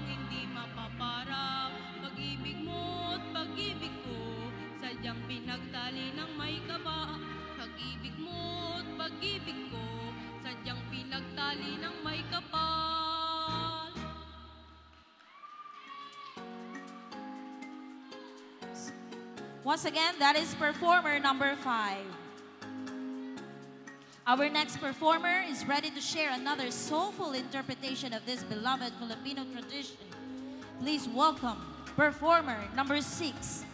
hindi mapaparang pag-ibig mo't pag-ibig ko, sadyang pinagtali ng may kaba. Pag-ibig mo't pag-ibig ko, sadyang pinagtali ng may kapal. Once again, that is performer number 5. Our next performer is ready to share another soulful interpretation of this beloved Filipino tradition. Please welcome performer number 6.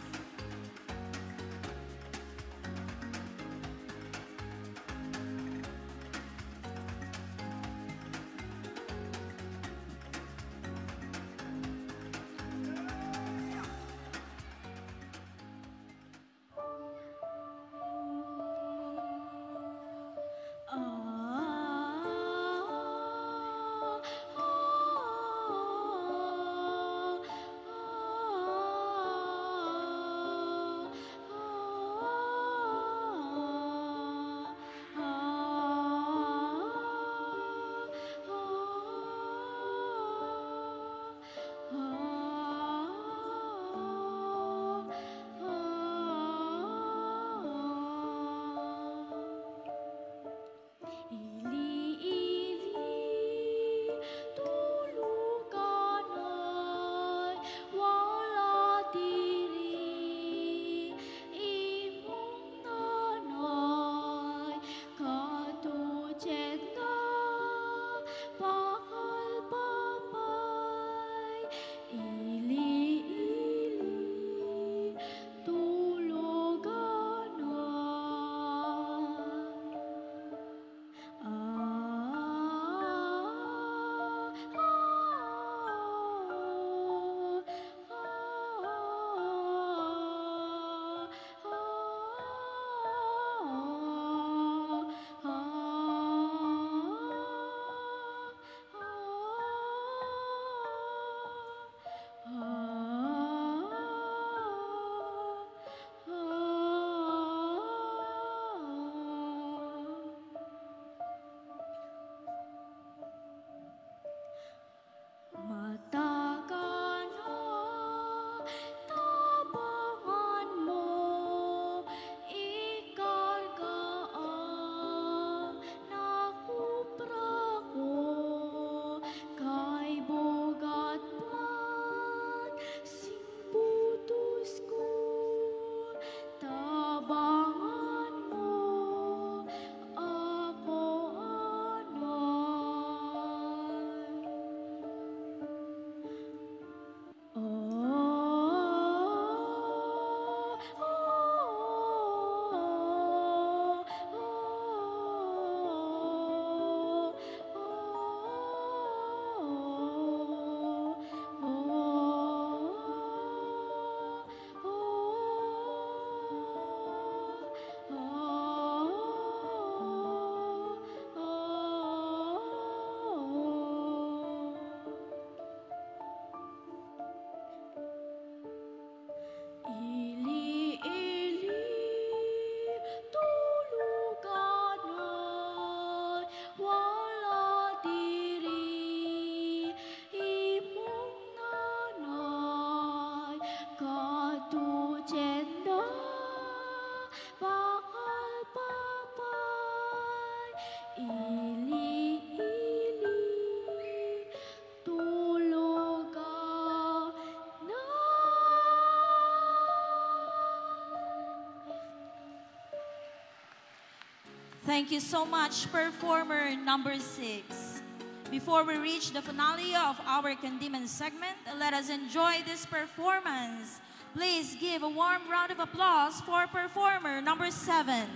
Thank you so much, performer number 6. Before we reach the finale of our Kandiman segment, let us enjoy this performance. Please give a warm round of applause for performer number 7.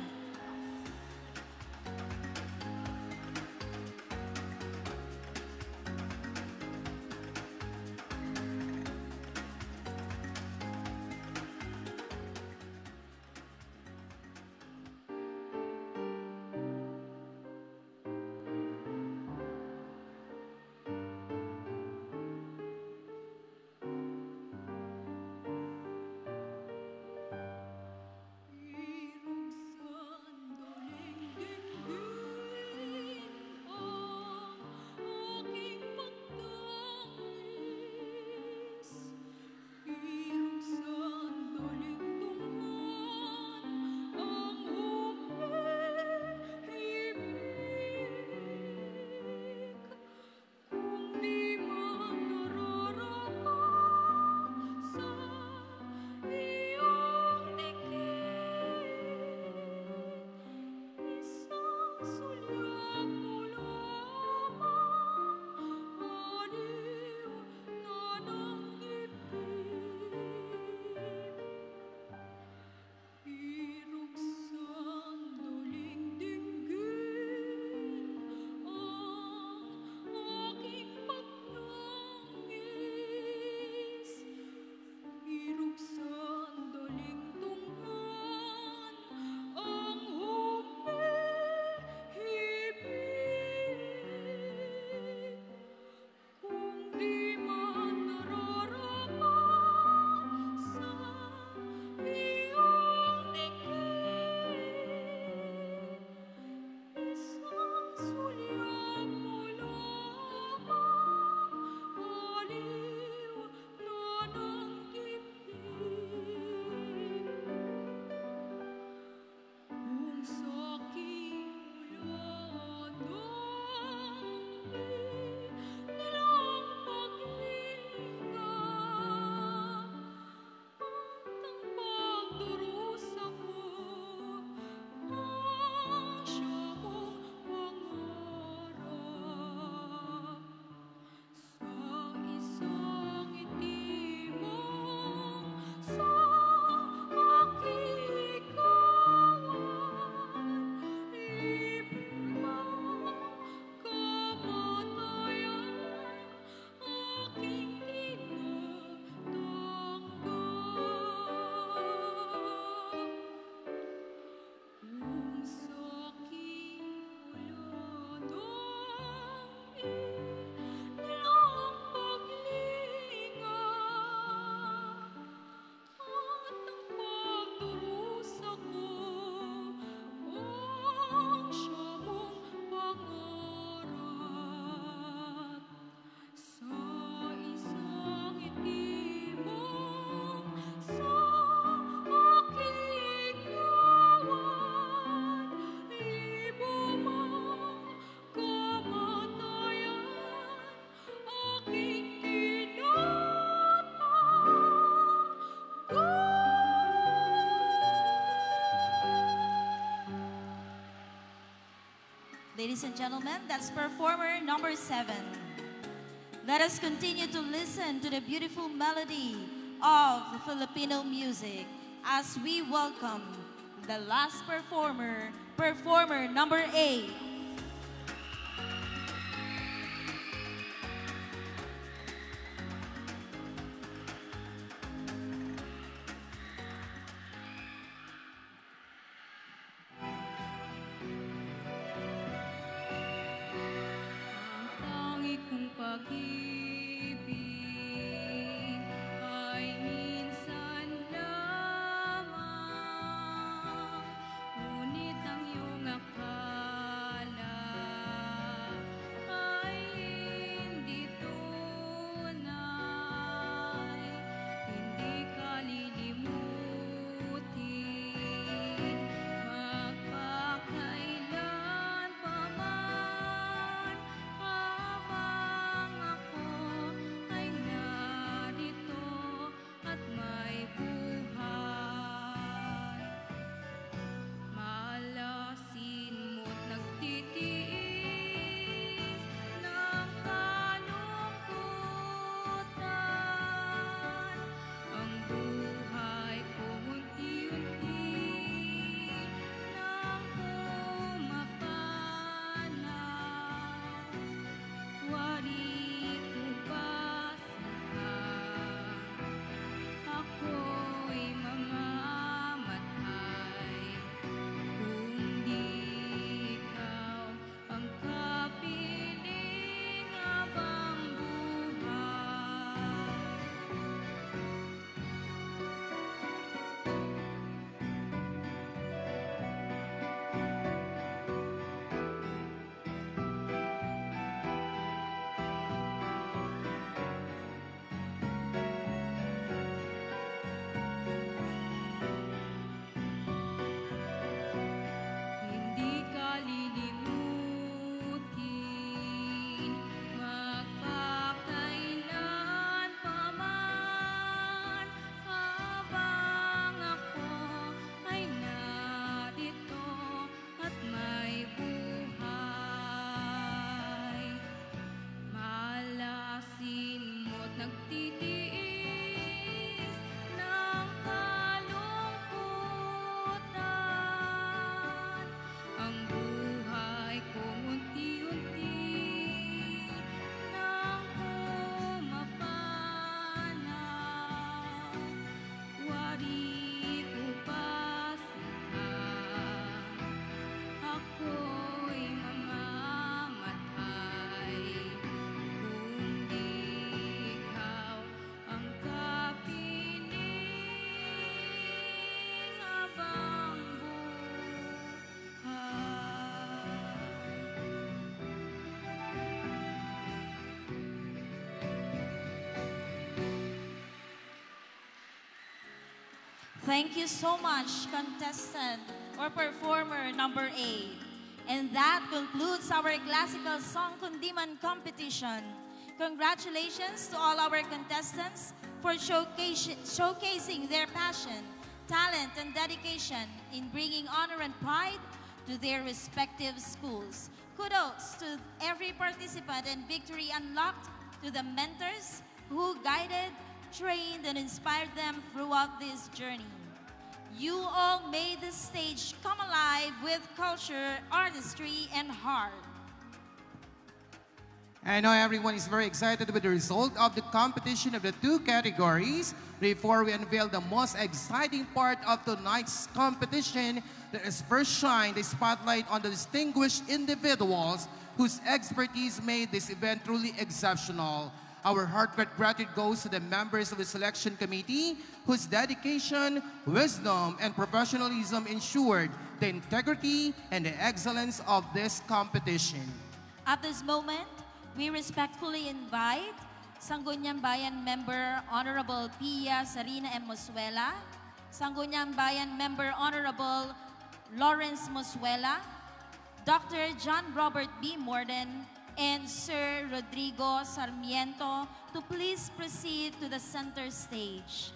Irog sa Ladies and gentlemen, that's performer number 7. Let us continue to listen to the beautiful melody of Filipino music as we welcome the last performer, performer number 8. Ang tangi kong pag-ibig ay minsan lamang, ngunit ang iyong akala ay hindi tunay. Hindi ka lilimutin magpakailan pa man, habang ako ay narito at may buhay. Maalasin mo't nagtitiis ng kalungkutan. Ang buhay ko unti-unti nang pumapanaw. Wari ko ba ako'y mamamatay kung di ikaw ang kapiling habang buhay. Hindi ka lilimutin magpakailan pa man, habang ako ay narito at may buhay. Maalasin mo't nagtitiis ng kalungkutan. Ang buhay ko unti-unti nang pumapanaw. Wari ko ba ako'y mamamatay kung di ikaw ang kapiling habang buhay. Thank you so much, contestant or performer number 8. And that concludes our classical song kundiman competition. Congratulations to all our contestants for showcasing their passion, talent, and dedication in bringing honor and pride to their respective schools. Kudos to every participant and victory unlocked to the mentors who guided, trained, and inspired them throughout this journey. You all made the stage come alive with culture, artistry, and heart. I know everyone is very excited with the result of the competition of the 2 categories. Before we unveil the most exciting part of tonight's competition, let us first shine the spotlight on the distinguished individuals whose expertise made this event truly exceptional. Our heartfelt gratitude goes to the members of the selection committee whose dedication, wisdom, and professionalism ensured the integrity and the excellence of this competition. At this moment, we respectfully invite Sangguniang Bayan Member Honorable Pia Sarina M. Mosuela, Sangguniang Bayan Member Honorable Lawrence Mosuela, Dr. John Robert B. Morden, and Sir Rodrigo Sarmiento to please proceed to the center stage.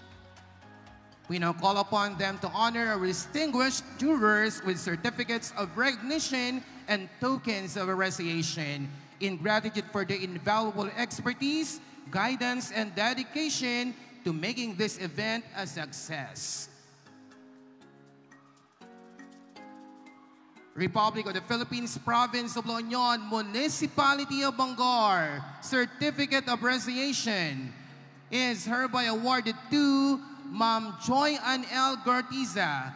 We now call upon them to honor our distinguished jurors with certificates of recognition and tokens of appreciation in gratitude for their invaluable expertise, guidance, and dedication to making this event a success. Republic of the Philippines, Province of La Union, Municipality of Bangar, Certificate of Appreciation is hereby awarded to Ma'am Joy Ann L. Gortiza,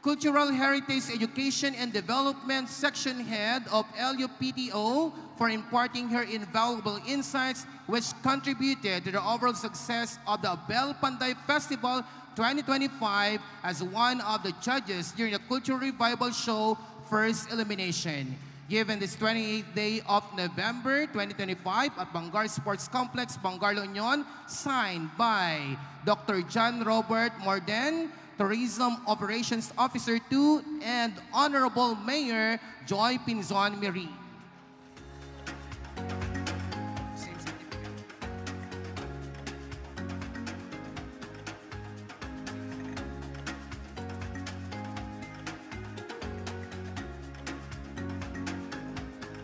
Cultural Heritage Education and Development Section Head of LUPTO, for imparting her invaluable insights which contributed to the overall success of the Abel Panday Festival 2025 as one of the judges during the Cultural Revival Show First Elimination. Given this 28th day of November 2025 at Bangar Sports Complex, Bangar, La Union, signed by Dr. John Robert Morden, Tourism Operations Officer 2, and Honorable Mayor Joy Pinzon Miri.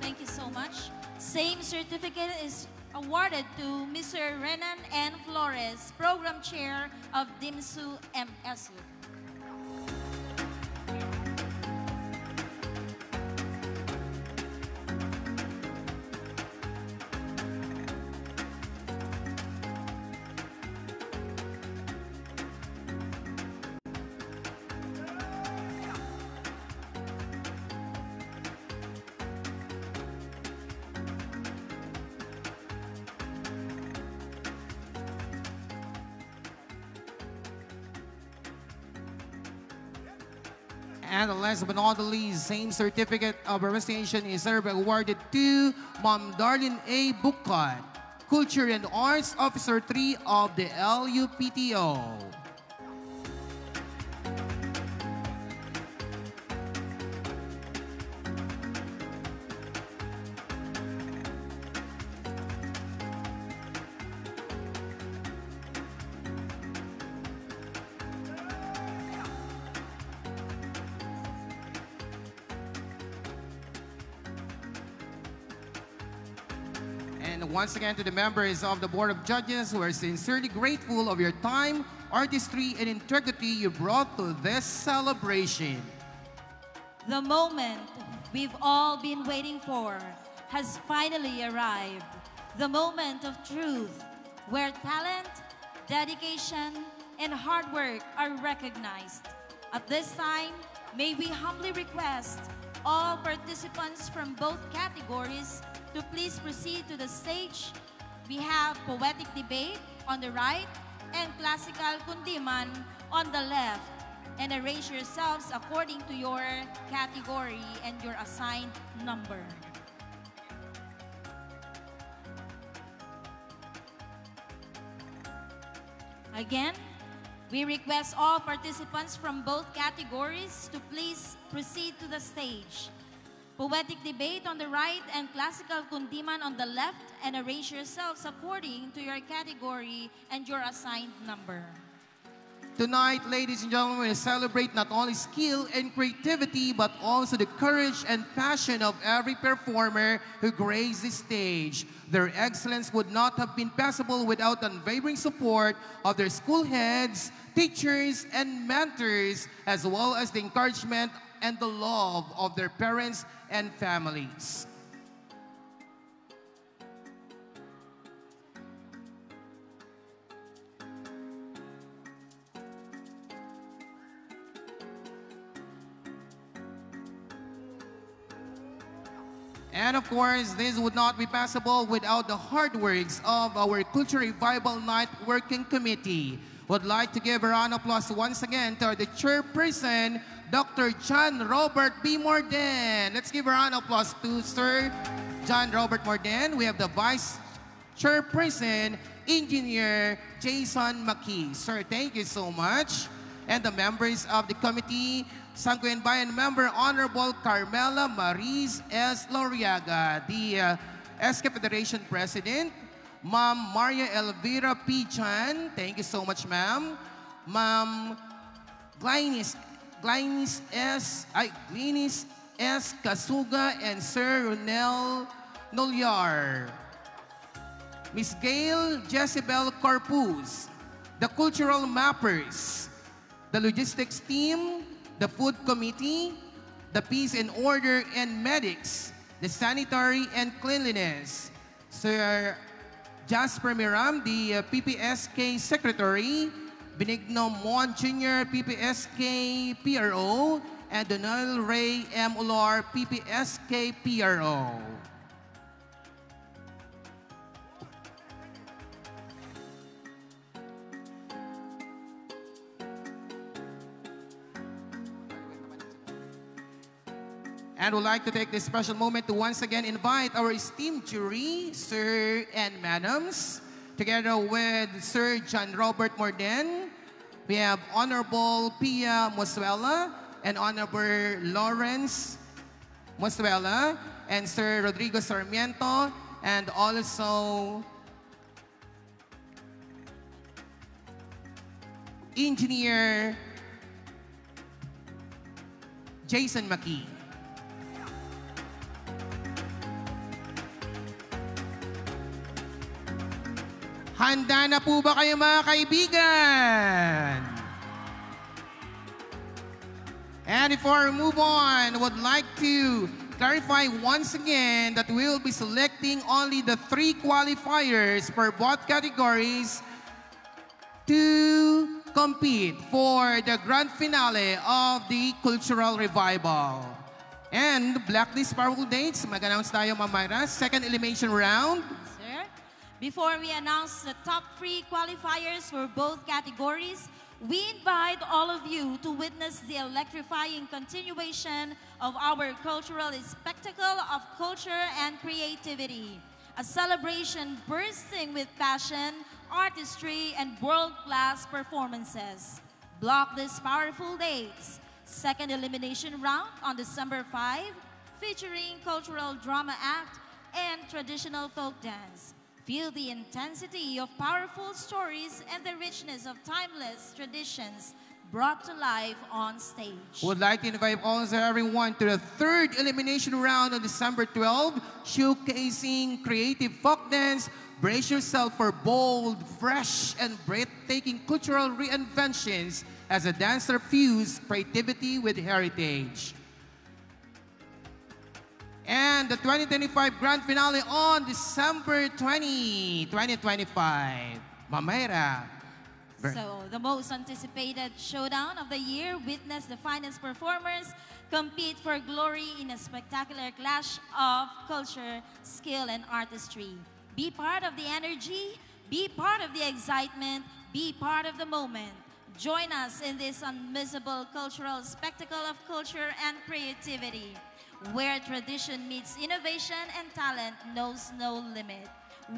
Thank you so much. Same certificate is awarded to Mr. Renan N. Flores, Program Chair of DIMSU MSU. And last but not the least, same certificate of appreciation is hereby awarded to Ma'am Darlene A. Bukat, Culture and Arts Officer 3 of the LUPTO. And once again, to the members of the Board of Judges, we are sincerely grateful of your time, artistry, and integrity you brought to this celebration. The moment we've all been waiting for has finally arrived. The moment of truth, where talent, dedication, and hard work are recognized. At this time, may we humbly request all participants from both categories to please proceed to the stage. We have Poetic Debate on the right and Classical Kundiman on the left. And arrange yourselves according to your category and your assigned number. Again, we request all participants from both categories to please proceed to the stage. Poetic Debate on the right and Classical Kundiman on the left, and arrange yourselves according to your category and your assigned number. Tonight, ladies and gentlemen, we celebrate not only skill and creativity, but also the courage and passion of every performer who graced the stage. Their excellence would not have been possible without unwavering support of their school heads, teachers, and mentors, as well as the encouragement and the love of their parents and families. And of course, this would not be possible without the hard works of our Culture Revival Night Working Committee. Would like to give a round of applause once again to the chairperson, Dr. John Robert B. Morden. Let's give a round of applause to Sir John Robert Morden. We have the vice chairperson, Engineer Jason McKee. Sir, thank you so much. And the members of the committee, Sangguniang Bayan member, Honorable Carmela Maris S. Loriaga, the SK Federation President, Ma'am Maria Elvira P. Chan, thank you so much, ma'am. Ma'am Glynis S. Casuga and Sir Ronel Nolyar. Miss Gail Jezebel Corpus, the Cultural Mappers, the Logistics Team, the Food Committee, the Peace and Order and Medics, the Sanitary and Cleanliness, Sir Jasper Miram, the PPSK Secretary, Benigno Mon Jr., PPSK PRO, and Donald Ray M. Ular, PPSK PRO. And would like to take this special moment to once again invite our esteemed jury, Sir and Madams, together with Sir John Robert Morden. We have Honorable Pia Mosuela and Honorable Lawrence Mosuela and Sir Rodrigo Sarmiento, and also Engineer Jason McKee. Handa na po ba kayo mga kaibigan? And before we move on, I would like to clarify once again that we will be selecting only the 3 qualifiers for both categories to compete for the grand finale of the Cultural Revival. And blacklist powerful dates, mag-announce tayo mamaya. Second elimination round. Sir, before we announce the top 3 qualifiers for both categories, we invite all of you to witness the electrifying continuation of our cultural spectacle of culture and creativity. A celebration bursting with passion, artistry, and world-class performances. Block these powerful dates. Second elimination round on December 5, featuring cultural drama act and traditional folk dance. Feel the intensity of powerful stories and the richness of timeless traditions brought to life on stage. Would like to invite also everyone to the third elimination round on December 12, showcasing creative folk dance. Brace yourself for bold, fresh, and breathtaking cultural reinventions as a dancer fuse creativity with heritage. And the 2025 Grand Finale on December 20, 2025. Mamera. So, the most anticipated showdown of the year, witness the finest performers compete for glory in a spectacular clash of culture, skill, and artistry. Be part of the energy, be part of the excitement, be part of the moment. Join us in this unmissable cultural spectacle of culture and creativity, where tradition meets innovation and talent knows no limit.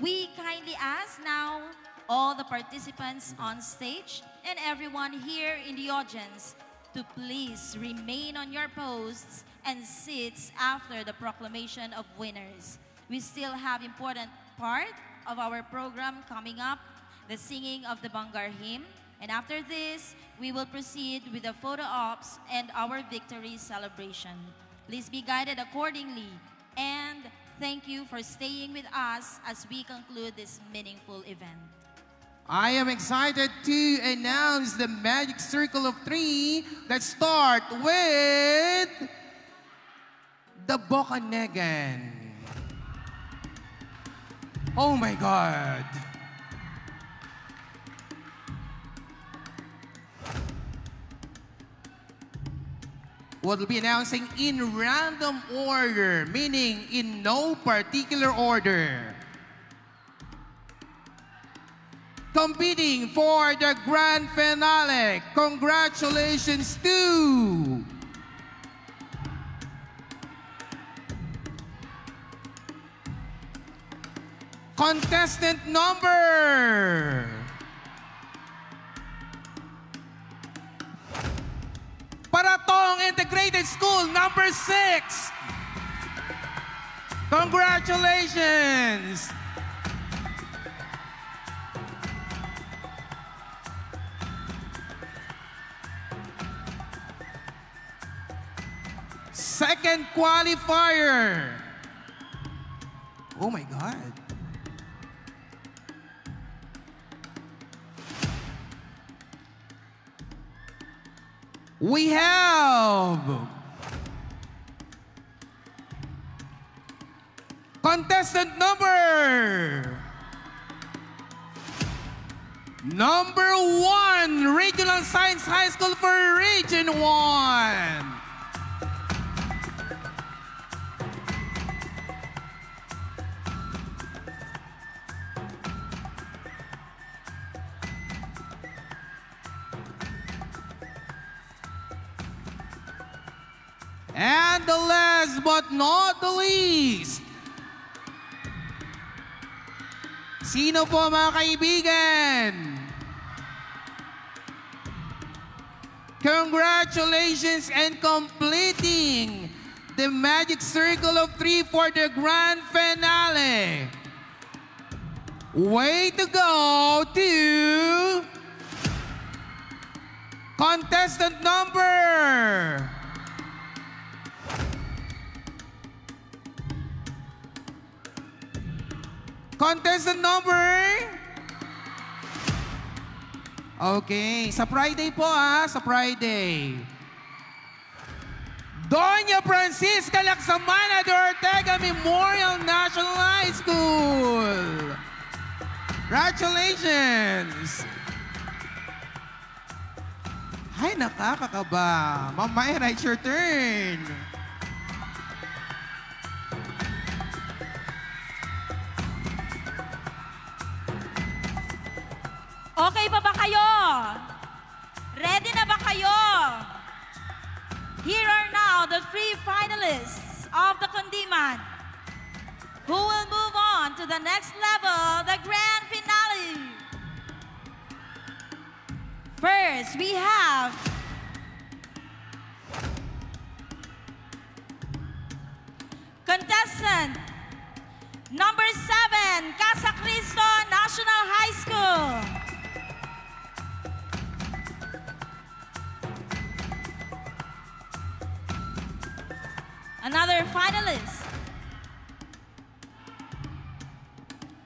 We kindly ask now all the participants on stage and everyone here in the audience to please remain on your posts and seats after the proclamation of winners. We still have important part of our program coming up, the singing of the Bangar hymn, and after this, we will proceed with the photo ops and our victory celebration. Please be guided accordingly, and thank you for staying with us as we conclude this meaningful event. I am excited to announce the Magic Circle of 3. Let's start with the Bocanegan. Oh my God. We'll be announcing in random order, meaning in no particular order. Competing for the grand finale, congratulations to contestant number Paratong Integrated School number 6. Congratulations. second qualifier. Oh my God. We have contestant number 1, Regional Science High School for Region 1. And the last but not the least, sino po mga kaibigan? Congratulations and completing the magic circle of 3 for the grand finale. Way to go to contestant number 1. Okay, sa Friday po sa Friday. Doña Francisca Laksamana de Ortega Memorial National High School. Congratulations! Ay, nakakakaba. Ma'am Myra, it's your turn. Okay pa ba kayo? Ready na ba kayo? Here are now the 3 finalists of the Kundiman who will move on to the next level, the grand finale. First, we have contestant number 7, Casa Cristo National High School. Another finalist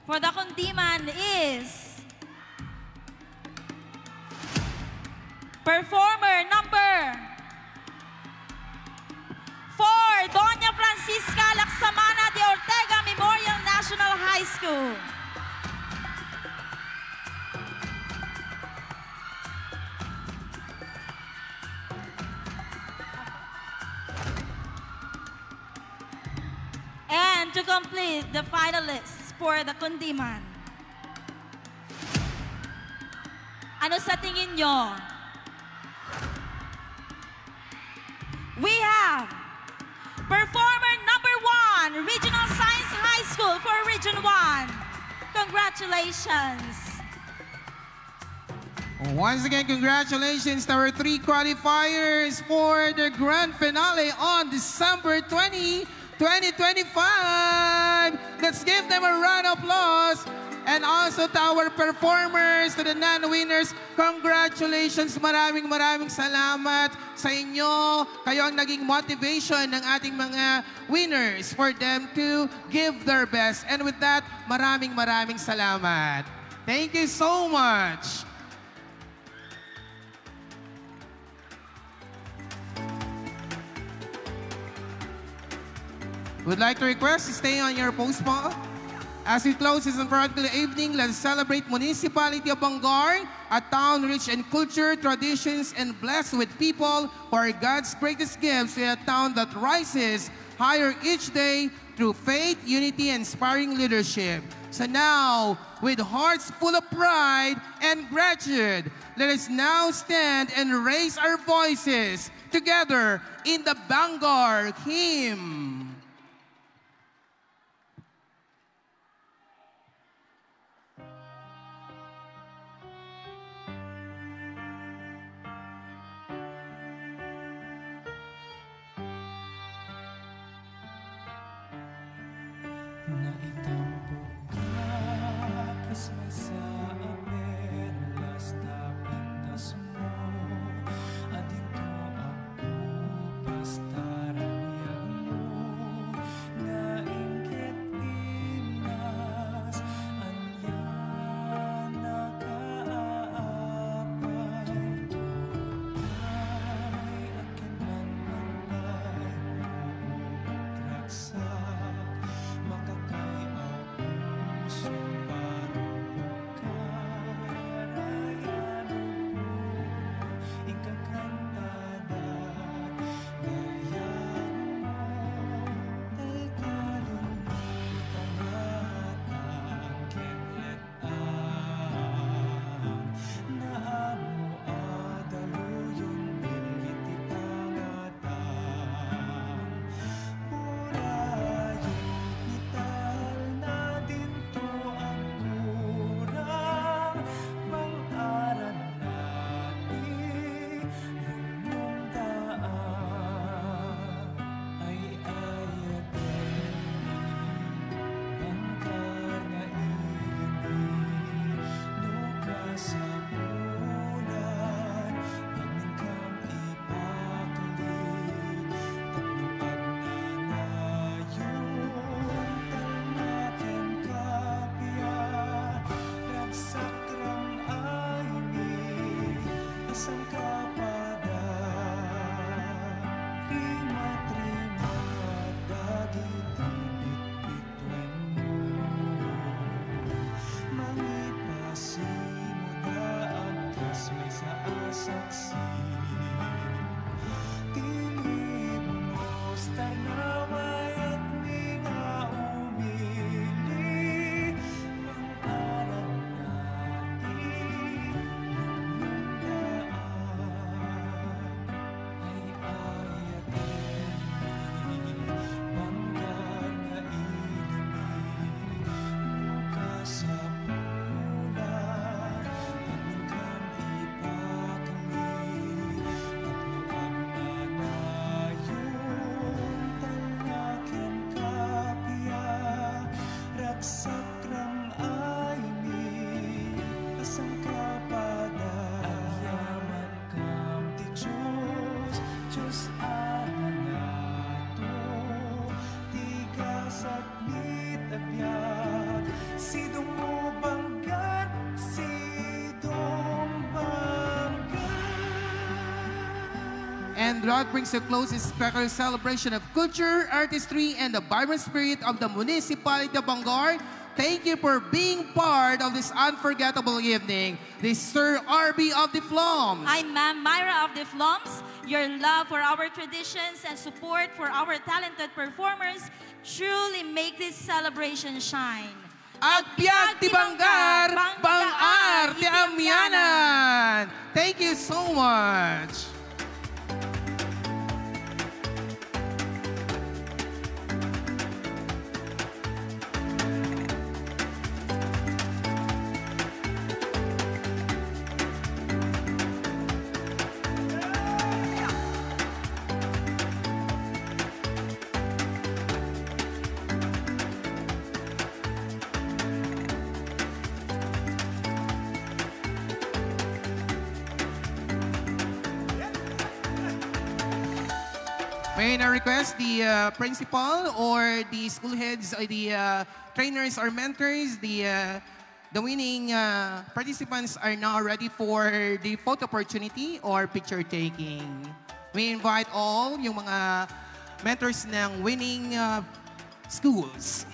for the Kundiman is performer number 4, Doña Francisca Laksamana de Ortega Memorial National High School. And to complete the finalists for the Kundiman. Ano sa tingin nyo? We have performer number 1, Regional Science High School for Region 1. Congratulations. Once again, congratulations to our 3 qualifiers for the grand finale on December 20, 2025. Let's give them a round of applause. And also to our performers, to the non-winners, congratulations. Maraming salamat sa inyo. Kayo ang naging motivation ng ating mga winners for them to give their best. And with that, maraming salamat. Thank you so much. Would like to request to stay on your post po. As we close this unforgettable evening, let's celebrate Municipality of Bangar, a town rich in culture, traditions, and blessed with people who are God's greatest gifts, in a town that rises higher each day through faith, unity, and inspiring leadership. So now, with hearts full of pride and gratitude, let us now stand and raise our voices together in the Bangar hymn. Naitampok ka, kisme sa apelas, tapintas mo. Adito ako, pastaran niya sakrang ay ni kasangkapada agyaman kam ti Diyos ananato tigasat mit abiyag sidong mo banggan sidong banggan. And that brings to close this spectacular celebration of culture, artistry, and the vibrant spirit of the municipality of Bangar. Thank you for being part of this unforgettable evening. This is Sir RB of the Floms. I'm Ma'am Myra of the Floms. Your love for our traditions and support for our talented performers truly make this celebration shine. Agbyag ti Bangar, Bangar ti Amyanan. Thank you so much. May I request the principal or the school heads or the trainers or mentors, the winning participants are now ready for the photo opportunity or picture taking. We invite all yung mga mentors ng winning schools.